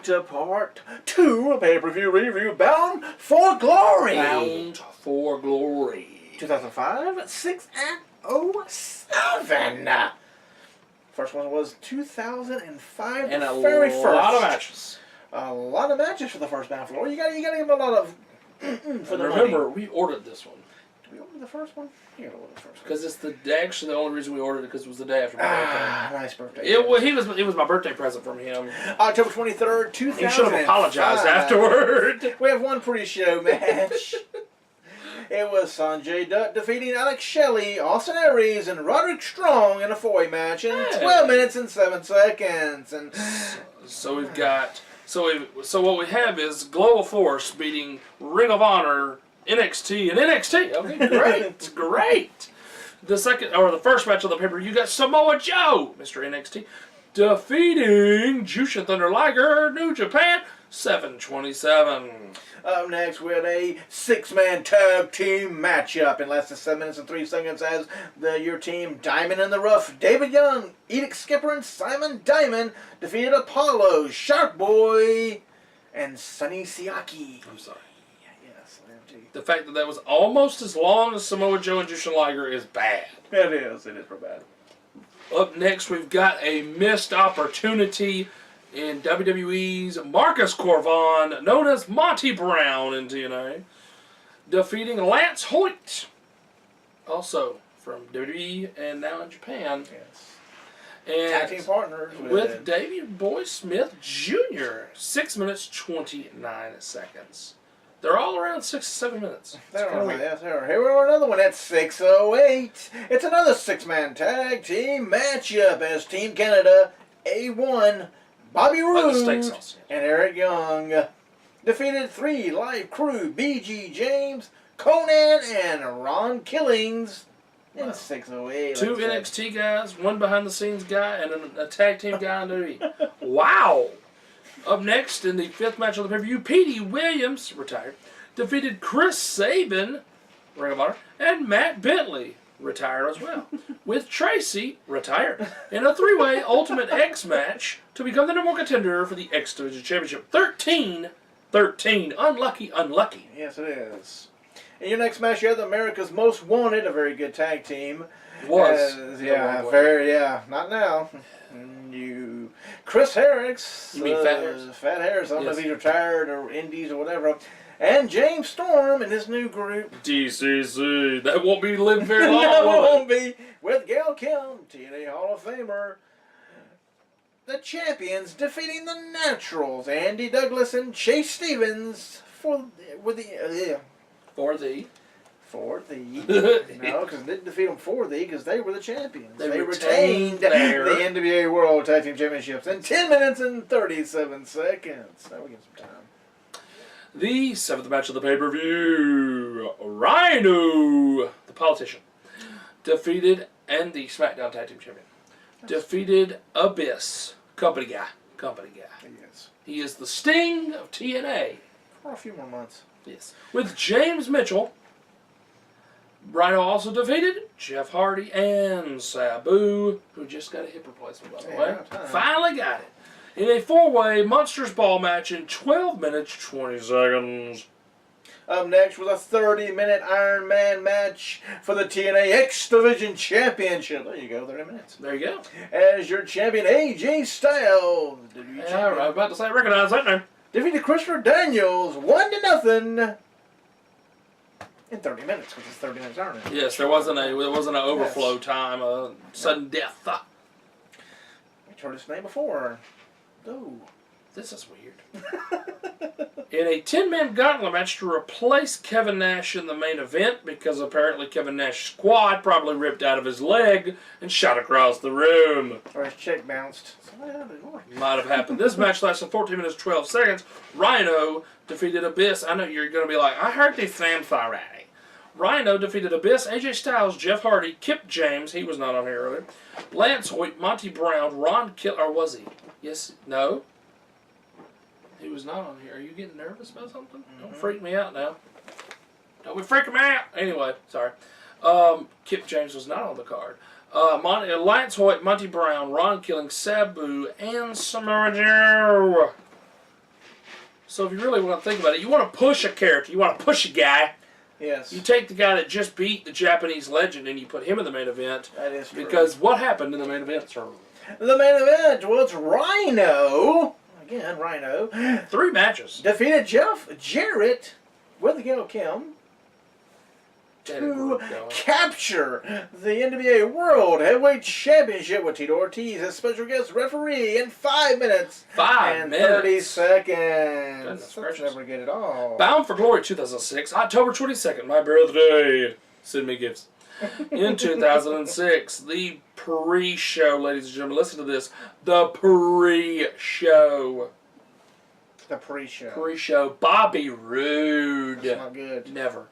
to part 2 of pay-per-view review, Bound for Glory. Bound for Glory. 2005, 6 and 07. First one was 2005, and the a very first. lot of matches. A lot of matches for the first Bound for Glory. You got to give them a lot of for the remember, money. we ordered this one. Did we order the first one? You ordered the first one. Because it's actually the only reason we ordered it because it was the day after my birthday. Nice birthday. It was my birthday present from him. October 23rd, 2005. He should have apologized afterward. We have one pre-show match. It was Sonjay Dutt defeating Shelley, Austin Aries, and Roderick Strong in a four-way match in 12 minutes and 7 seconds. And so we've got so what we have is Global Force beating Ring of Honor, NXT, and NXT. Okay, great, great. The first match of the paper, you got Samoa Joe, Mr. NXT, defeating Jushin Liger, New Japan, 727. Up next, we had a 6-man tag team matchup in less than 7 minutes and 3 seconds as your team Diamond in the Rough, David Young, Elix Skipper, and Simon Diamond defeated Apolo, Shark Boy, and Sonny Siaki. I'm sorry. Yes, the fact that was almost as long as Samoa Joe and Jushin Liger is bad. It is real bad. Up next, we've got a missed opportunity in WWE's Marcus Corvon, known as Monty Brown in TNA, defeating Lance Hoyt, also from WWE and now in Japan. Yes. And tag team partners with Davey Boy Smith Jr. 6 minutes 29 seconds. They're all around 6 to 7 minutes. Yes, they are. Here we are, another one at 6:08. It's another 6-man tag team matchup as Team Canada A1. Bobby Roode and Eric Young defeated 3 Live Crew, BG James, Konnan, and Ron Killings in 6:08. 2 NXT guys, 1 behind-the-scenes guy, and a tag team guy on WWE. Wow! Up next, in the 5th match of the pay-per-view, Petey Williams, retired, defeated Chris Sabin, Ring of Honor, and Matt Bentley, retired as well, with Traci, retired, in a 3-way Ultimate X match to become the number 1 contender for the X Division Championship. 13. Unlucky. Yes, it is. In your next match, you have the America's Most Wanted, a very good tag team. Was. Not now. Chris Harris. You mean Fat Harris? Fat Harris. I don't know if he's retired or Indies or whatever. And James Storm and his new group. DCC. That won't be living very long. No, it won't be. With Gail Kim, TNA Hall of Famer. The champions defeating the Naturals, Andy Douglas and Chase Stevens for the. No, because they didn't defeat them because they were the champions. They retained the NWA World Tag Team Championships in 10 minutes and 37 seconds. Now we get some time. The 7th match of the pay-per-view, Rhino, the politician, defeated, and the SmackDown Tag Team Champion, defeated Abyss, company guy. Yes. He is the Sting of TNA. For a few more months. Yes. With James Mitchell, Rhino also defeated Jeff Hardy and Sabu, who just got a hip replacement, by the way. Finally got it. In a 4-way Monsters Ball match in 12 minutes, 20 seconds. Up next was a 30-minute Iron Man match for the TNA X Division Championship. There you go, 30 minutes. There you go. As your champion, AJ Styles. I was about to say, I recognize that name. Defeated Christopher Daniels 1-0 in 30 minutes, because it's 30 minutes Iron Man. Yes, there wasn't an overflow time, a sudden death. We heard his name before. Oh, this is weird. In a 10-man gauntlet match to replace Kevin Nash in the main event, because apparently Kevin Nash's quad probably ripped out of his leg and shot across the room. Or his check bounced. Might have happened. This match lasted 14 minutes 12 seconds. Rhino defeated Abyss. I know you're going to be like, I heard these names already. Rhino defeated Abyss, AJ Styles, Jeff Hardy, Kip James, he was not on here earlier, Lance Hoyt, Monty Brown, Ron Kill, or was he? Yes, no? He was not on here. Are you getting nervous about something? Don't freak me out now. Don't be freaking me out. Anyway, sorry. Kip James was not on the card. Lance Hoyt, Monty Brown, Ron Killing, Sabu, and Samoa Joe So if you really want to think about it, you want to push a character, you want to push a guy. Yes. You take the guy that just beat the Japanese legend and you put him in the main event. That is true. Because what happened in the main event, sir? The main event was Rhino. Again, Rhino. 3 matches. Defeated Jeff Jarrett with Gail Kim to capture the NWA World Heavyweight Championship with Tito Ortiz as special guest referee in 5 minutes. 30 seconds. That's never good at all. Bound for Glory 2006, October 22nd, my birthday. Send me gifts. In 2006, the pre-show, ladies and gentlemen, listen to this. The pre-show. The pre-show. Pre-show. Bobby Roode. That's not good. Never.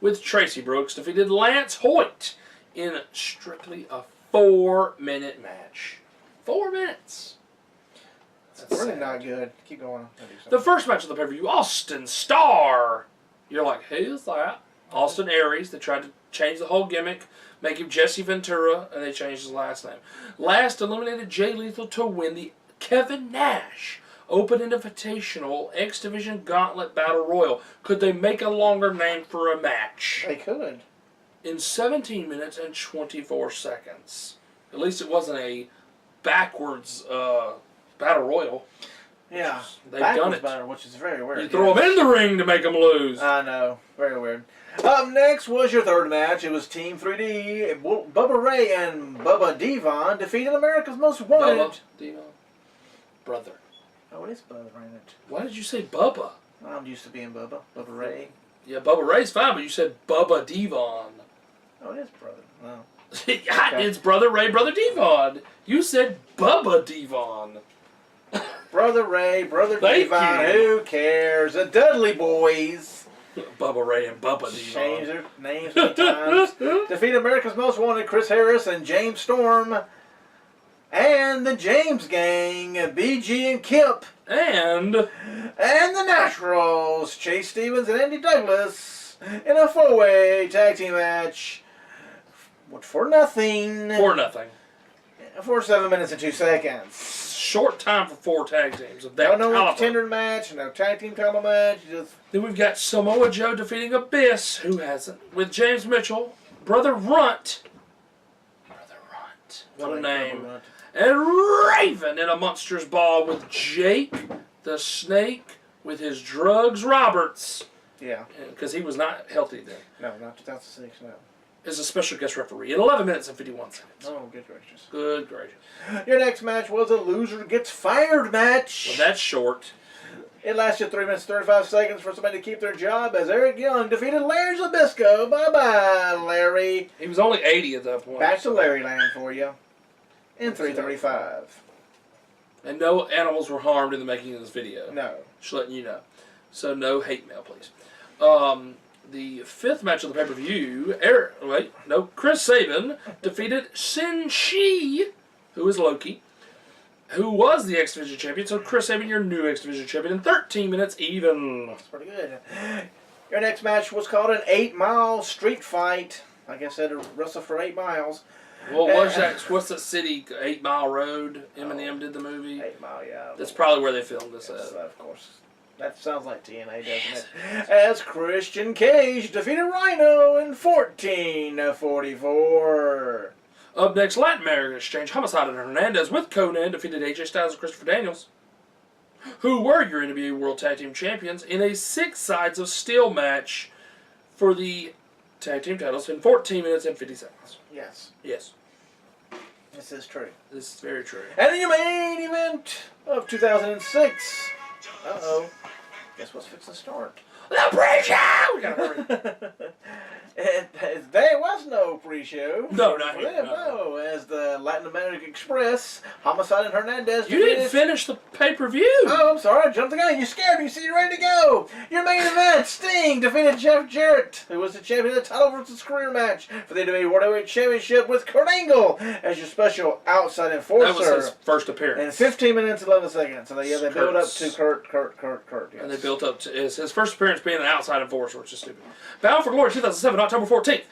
With Traci Brooks defeated Lance Hoyt in strictly a 4-minute match. 4 minutes. That's really not good. Keep going. The first match of the pay-per-view, Austin Starr. You're like, who's that? Austin Aries. They tried to change the whole gimmick, make him Jesse Ventura, and they changed his last name. Last eliminated Jay Lethal to win the Kevin Nash Open Invitational X Division Gauntlet Battle Royal. Could they make a longer name for a match? They could. In 17 minutes and 24 seconds. At least it wasn't a backwards Battle Royal. Yeah. They've done it. Battle, which is very weird. You throw them in the ring to make them lose. I know. Very weird. Up next was your third match. It was Team 3D. Bubba Ray and Bubba Devon defeated America's Most Wanted. Bubba Devon. Brother. Oh, it is Bubba, ain't it? Why did you say Bubba? I'm used to being Bubba. Bubba Ray. Yeah, Bubba Ray's fine, but you said Bubba Devon. Oh, it is brother. No. It's Brother Ray, Brother Devon. You said Bubba Devon. Brother Ray, Brother Devon. Who cares? The Dudley Boys. Bubba Ray and Bubba Devon. Changed their names 3 times. Defeat America's Most Wanted, Chris Harris and James Storm. And the James Gang, BG and Kip. And the Naturals, Chase Stevens and Andy Douglas, in a 4-way tag team match. For nothing. For 7 minutes and 2 seconds. Short time for 4 tag teams of that no caliber. contender match, no tag team title match. Then we've got Samoa Joe defeating Abyss, who hasn't, with James Mitchell, Brother Runt. What a name. And Raven in a monstrous ball with Jake the Snake with his drugs Roberts. Yeah. Because he was not healthy then. No, not 2006, no. As a special guest referee in 11 minutes and 51 seconds. Oh, good gracious. Good gracious. Your next match was a loser gets fired match. Well, that's short. It lasted 3 minutes 35 seconds for somebody to keep their job as Eric Young defeated Larry Zbyszko. Bye-bye, Larry. He was only 80 at that point. Back to Larry land for you. In 3:35. And no animals were harmed in the making of this video. No. Just letting you know. So no hate mail, please. The 5th match of the pay-per-view, Chris Sabin defeated Sin Shi, who is Loki, who was the X Division champion. So Chris Sabin, your new X Division champion, in 13 minutes even. That's pretty good. Your next match was called an 8-mile street fight. Like I said, a wrestle for 8 miles. Well, what's that city, 8 Mile Road? Eminem did the movie. 8 Mile, yeah. That's probably where they filmed this at. Of course. That sounds like TNA, doesn't it? As Christian Cage defeated Rhino in 14:44. Up next, Latin American Exchange, Homicide and Hernandez with Konnan defeated AJ Styles and Christopher Daniels, who were your NWA World Tag Team Champions, in a 6 sides of steel match for the tag team titles in 14 minutes and 50 seconds. Yes. Yes. This is true. This is very true. And in your main event of 2006. Uh-oh. Guess what's fixing to start? The pre-show! We gotta hurry. There was no pre-show. No, not here. No, as the Latin American Express, Homicide and Hernandez. You didn't finish the pay-per-view. Oh, I'm sorry. I jumped the gun. You scared me. See, you're ready to go. Your main event, Sting defeated Jeff Jarrett, who was the champion of the title versus career match for the NWA World Heavyweight Championship, with Kurt Angle as your special outside enforcer. That was his first appearance. In 15 minutes, 11 seconds. So they built up to Kurt. Yes. And they built up to his first appearance being an outside enforcer, which is stupid. Bound for Glory 2007, October 14th.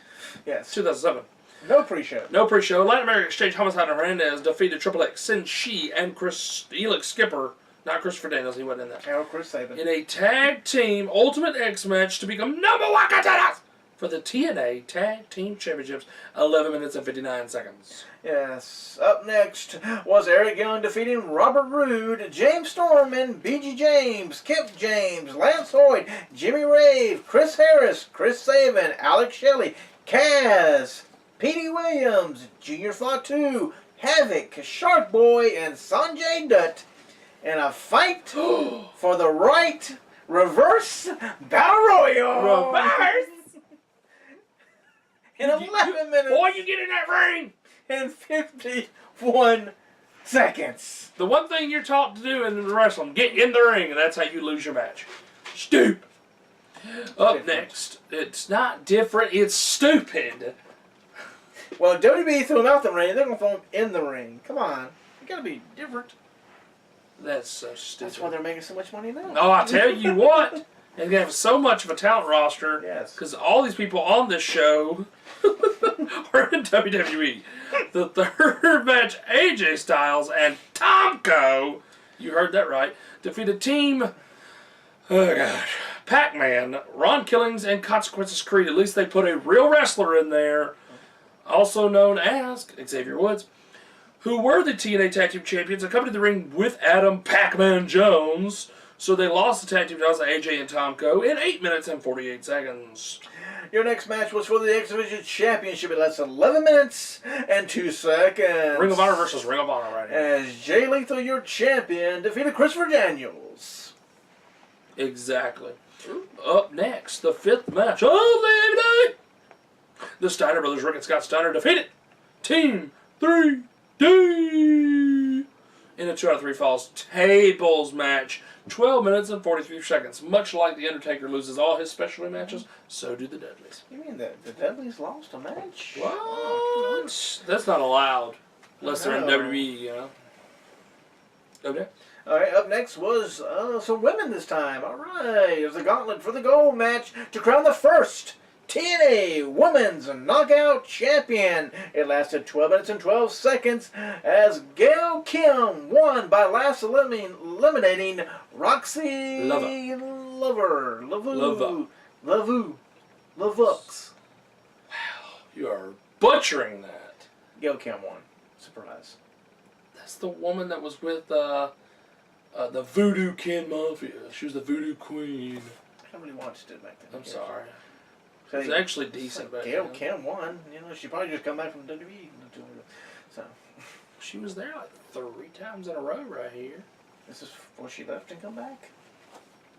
Yes. 2007. No pre-show. No pre-show. Latin American Exchange, Homicide and Hernandez defeated Triple X, Sin Shi, and Elix Skipper Not Christopher Daniels, he wasn't in that. Oh, Chris Sabin. In a tag team Ultimate X match to become #1 contenders for the TNA Tag Team Championships, 11 minutes and 59 seconds. Yes. Up next was Eric Young defeating Robert Roode, James Storm, and BG James, Kip James, Lance Hoyt, Jimmy Rave, Chris Harris, Chris Sabin, Alex Shelley, Kaz, Petey Williams, Junior Fatu, Havoc, Shark Boy, and Sonjay Dutt in a fight for the right reverse battle royal. Reverse? In 11 minutes. Boy, you get in that ring! And 51 seconds. The one thing you're taught to do in wrestling, get in the ring, and that's how you lose your match. Stupid. Up next, it's not different, it's stupid. Well, WWE threw him out the ring, they're going to throw him in the ring. Come on. You got to be different. That's so stupid. That's why they're making so much money now. Oh, I tell you what. And they have so much of a talent roster. Yes. Because all these people on this show are in WWE. The third match, AJ Styles and Tomko, you heard that right, defeated Team, oh God, Pac-Man, Ron Killings, and Consequences Creed. At least they put a real wrestler in there, also known as Xavier Woods, who were the TNA Tag Team Champions and come to the ring with Adam Pac-Man Jones. So they lost the tag team titles to AJ and Tomko in 8 minutes and 48 seconds. Your next match was for the X Division Championship. It lasted 11 minutes and 2 seconds. Ring of Honor versus Ring of Honor right here. As Jay Lethal, your champion, defeated Christopher Daniels. Exactly. Up next, the fifth match of the evening. The Steiner brothers, Rick and Scott Steiner, defeated Team 3D in a 2 out of 3 falls tables match. 12 minutes and 43 seconds. Much like The Undertaker loses all his specialty matches, so do the Dudleys. You mean the Dudleys lost a match? What? Oh, That's not allowed. Unless they're in WWE, you know. Okay. All right, up next was some women this time. All right, it was a gauntlet for the gold match to crown the first TNA Women's Knockout Champion. It lasted 12 minutes and 12 seconds as Gail Kim won by last eliminating Roxy Lovux. Wow, you are butchering that. Gail Kim won. Surprise. That's the woman that was with the Voodoo Kin Mafia. She was the Voodoo Queen. Nobody watched it back then. I'm sorry. So It was actually decent back Gail then. Kim won. You know, she probably just come back from WWE. So She was there like 3 times in a row right here. this is before she left and come back.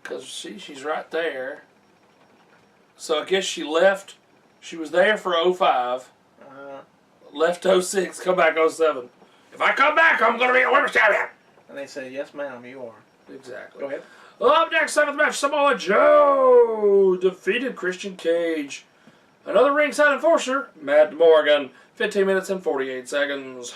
Because, see, she's right there. So I guess she left. She was there for 05. Left 06, come back 07. If I come back, I'm going to be a women's champion. And they say, yes, ma'am, you are. Exactly. Go ahead. Up next, 7th match, Samoa Joe defeated Christian Cage. Another ringside enforcer, Matt Morgan, 15 minutes and 48 seconds.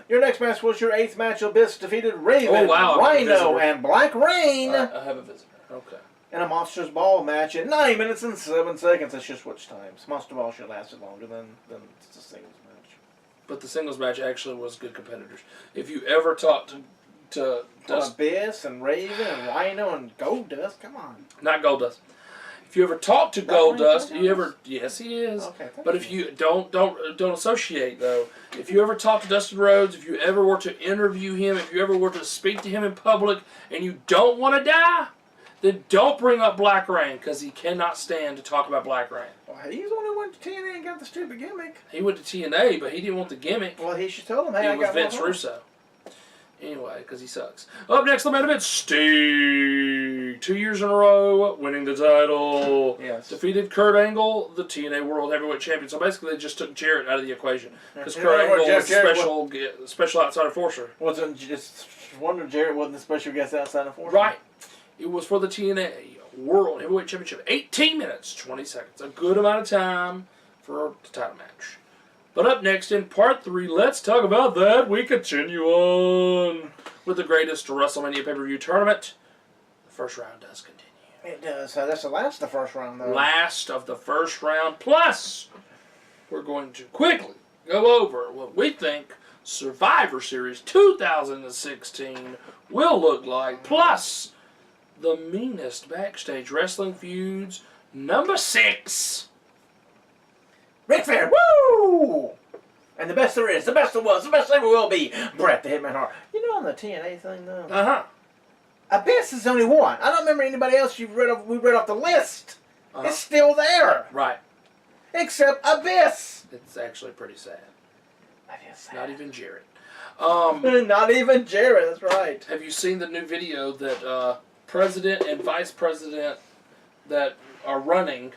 Your next match was your 8th match. Abyss defeated Raven, Oh, wow, Rhino, and Black Rain I have a visitor. Okay. in a Monsters Ball match in 9 minutes and 7 seconds. That's just switch times. Monster Ball should have lasted longer than the singles match. But the singles match actually was good competitors. If you ever talked to Abyss and Raven and Rhino and Goldust, come on. not Goldust. If you ever talked to Black Rain Goldust, Goldust? you ever yes he is. Okay, thank But if you don't associate though, if you ever talked to Dustin Rhodes, if you ever were to interview him, if you ever were to speak to him in public, and you don't want to die, then don't bring up Black Rain because he cannot stand to talk about Black Rain. Well, he's the one who went to TNA and got the stupid gimmick. He went to TNA, but he didn't want the gimmick. Well, he should tell them, hey, It I was got Vince one more. Russo. Anyway, because he sucks. Up next, the main event, Sting. 2 years in a row, winning the title. Yes. Defeated Kurt Angle, the TNA World Heavyweight Champion. So basically, they just took Jarrett out of the equation. Because Yeah, Kurt Angle was Jarrett special outside enforcer. Wasn't just wonder Jarrett wasn't the special guest outside of force. Right. It was for the TNA World Heavyweight Championship. 18 minutes, 20 seconds. A good amount of time for the title match. But up next in part 3, let's talk about that. We continue on with the greatest WrestleMania pay-per-view tournament. The first round does continue. It does. That's the last of the first round, though. Last of the first round. Plus, we're going to quickly go over what we think Survivor Series 2016 will look like, plus the meanest backstage wrestling feuds, number 6. Ric Flair, woo! And the best there is, the best there was, the best there ever will be, Bret the Hitman Hart. You know on the TNA thing, though? Uh-huh. Abyss is only one. I don't remember anybody else we read off the list. Uh-huh. It's still there. Right. Except Abyss. It's actually pretty sad. That is sad. Not even Jarrett. Not even Jarrett, that's right. Have you seen the new video that president and vice president that are running,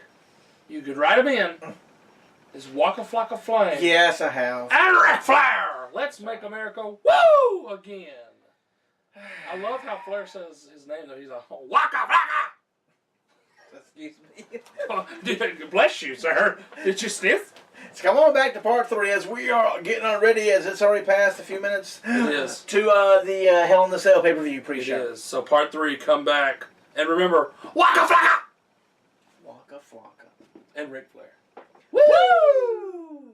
you could write them in, is Waka Flocka Flame. Yes, I have. And Ric Flair! Let's make America woo again. I love how Flair says his name, though. He's like, Waka Flocka! Excuse me. Oh, bless you, sir. Did you sniff? So come on back to part 3 as we are getting on ready, as it's already passed a few minutes. It is. To the Hell in the Cell pay-per-view pre-show. It is. So part 3, come back. And remember, Waka Flocka! Waka Flocka. And Ric Flair. Woo!